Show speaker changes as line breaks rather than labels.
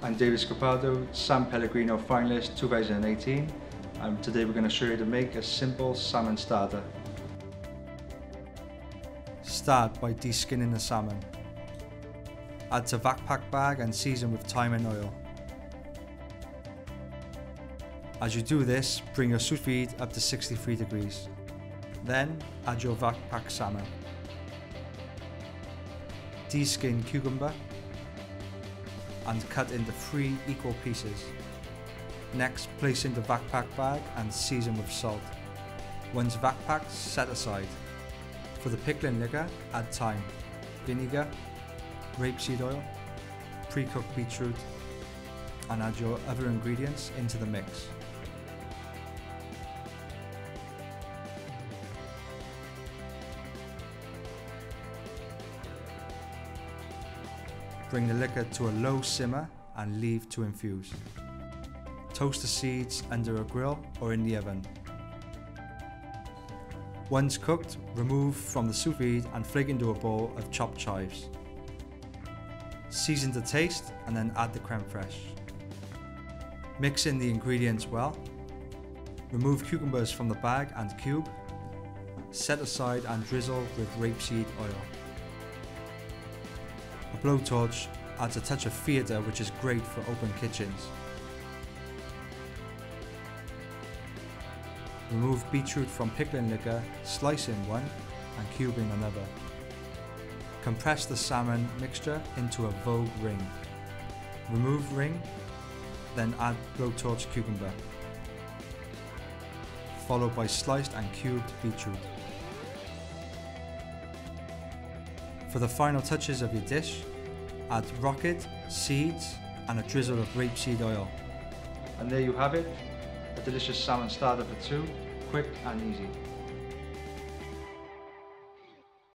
I'm David Scarpato, San Pellegrino finalist 2018. Today we're going to show you how to make a simple salmon starter. Start by deskinning the salmon. Add to backpack bag and season with thyme and oil. As you do this, bring your sous vide up to 63 degrees. Then add your backpack salmon. Deskin cucumber and cut into 3 equal pieces. Next, place in the backpack bag and season with salt. Once backpacked, set aside. For the pickling liquor, add thyme, vinegar, rapeseed oil, pre-cooked beetroot, and add your other ingredients into the mix. Bring the liquor to a low simmer and leave to infuse. Toast the seeds under a grill or in the oven. Once cooked, remove from the sous vide and flake into a bowl of chopped chives. Season to taste and then add the creme fraiche. Mix in the ingredients well. Remove cucumbers from the bag and cube. Set aside and drizzle with rapeseed oil. A blowtorch adds a touch of theatre, which is great for open kitchens. Remove beetroot from pickling liquor, slice in one and cube in another. Compress the salmon mixture into a vogue ring. Remove ring, then add blowtorch cucumber, followed by sliced and cubed beetroot. For the final touches of your dish, add rocket, seeds and a drizzle of rapeseed oil. And there you have it, a delicious salmon starter for two, quick and easy.